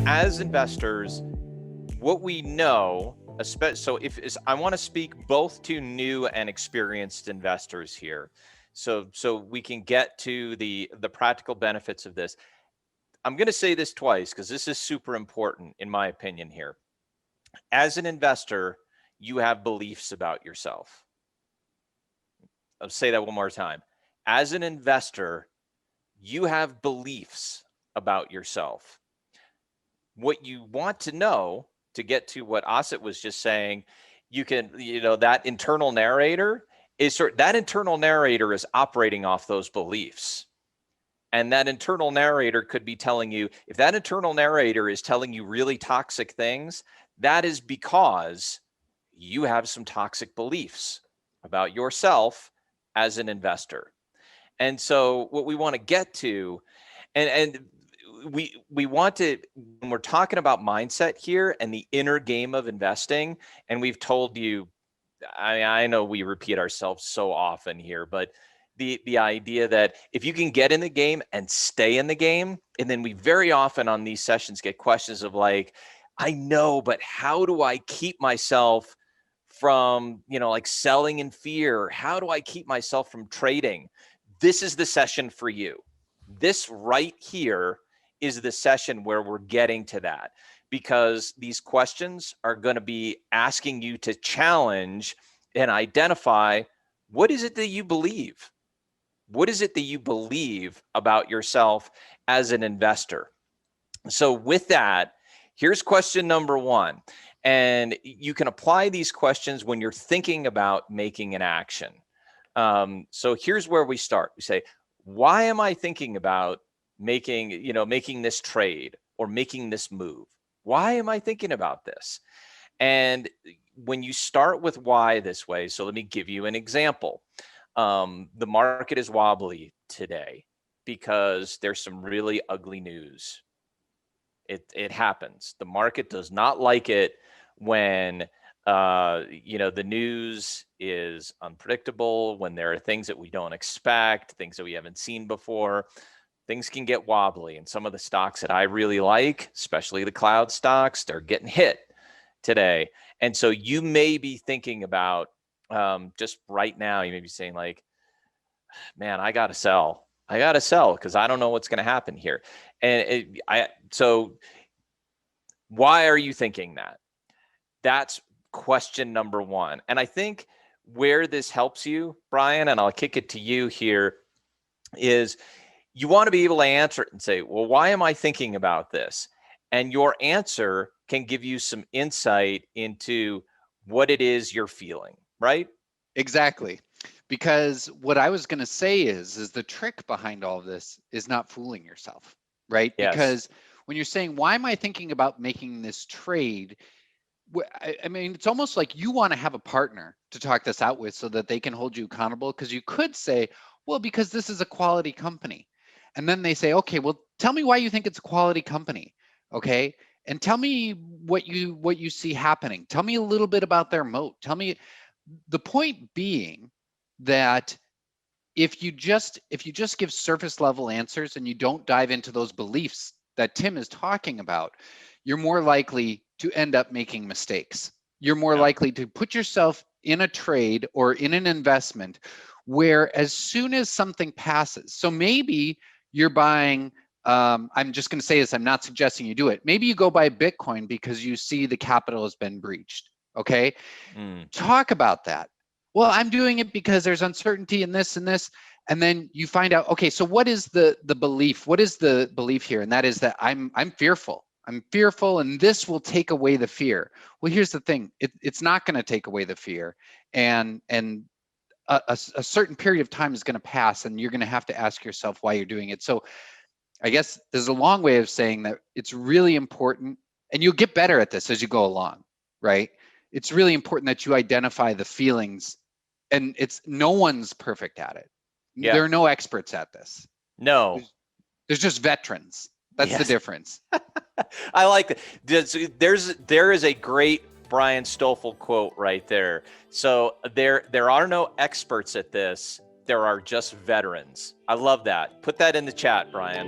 As investors, what we know, so I want to speak both to new and experienced investors here, so we can get to the practical benefits of this. I'm going to say this twice because this is super important in my opinion here. As an investor, you have beliefs about yourself. I'll say that one more time. As an investor, you have beliefs about yourself. What you want to know, to get to what Asit was just saying, that internal narrator is operating off those beliefs. And that internal narrator could be telling you, if that internal narrator is telling you really toxic things, that is because you have some toxic beliefs about yourself as an investor. And so what we want to get to, and we want to, when we're talking about mindset here and the inner game of investing, and we've told you, I know we repeat ourselves so often here, but the idea that if you can get in the game and stay in the game, and then we very often on these sessions get questions of like, I know, but how do I keep myself from, like selling in fear? How do I keep myself from trading? This is the session for you. This right here is the session where we're getting to that, because these questions are going to be asking you to challenge and identify, what is it that you believe? What is it that you believe about yourself as an investor? So with that, here's question number one. And you can apply these questions when you're thinking about making an action. So here's where we start. We say, why am I thinking about making this trade or making this move? Why am I thinking about this? And when you start with why this way, so let me give you an example. The market is wobbly today because there's some really ugly news. It happens. The market does not like it when the news is unpredictable, when there are things that we don't expect, things that we haven't seen before. Things can get wobbly, and some of the stocks that I really like, especially the cloud stocks, they're getting hit today. And so you may be thinking about, just right now, you may be saying like, man, I got to sell because I don't know what's going to happen here. So why are you thinking that? That's question number one. And I think where this helps you, Brian, and I'll kick it to you here, is you want to be able to answer it and say, well, why am I thinking about this? And your answer can give you some insight into what it is you're feeling, right? Exactly. Because what I was going to say is the trick behind all of this is not fooling yourself, right? Yes. Because when you're saying, why am I thinking about making this trade? I mean, it's almost like you want to have a partner to talk this out with so that they can hold you accountable. Because you could say, well, because this is a quality company. And then they say, okay, well, tell me why you think it's a quality company. Okay. And tell me what you see happening. Tell me a little bit about their moat. Tell me, the point being that if you just give surface level answers and you don't dive into those beliefs that Tim is talking about, you're more likely to end up making mistakes. You're more likely to put yourself in a trade or in an investment where as soon as something passes, so maybe you're buying, I'm just going to say this, I'm not suggesting you do it. Maybe you go buy Bitcoin because you see the capital has been breached. Okay. Talk about that. Well, I'm doing it because there's uncertainty in this and this. And then you find out, okay, so what is the belief? What is the belief here? And that is that I'm fearful. I'm fearful, and this will take away the fear. Well, here's the thing. It's not going to take away the fear. And a certain period of time is going to pass, and you're going to have to ask yourself why you're doing it. So I guess there's a long way of saying that it's really important, and you'll get better at this as you go along, right? It's really important that you identify the feelings, and no one's perfect at it. Yeah. There are no experts at this. No. There's just veterans. That's the difference. I like that. There is a great Brian Stoffel quote right there. So there are no experts at this. There are just veterans. I love that. Put that in the chat, Brian.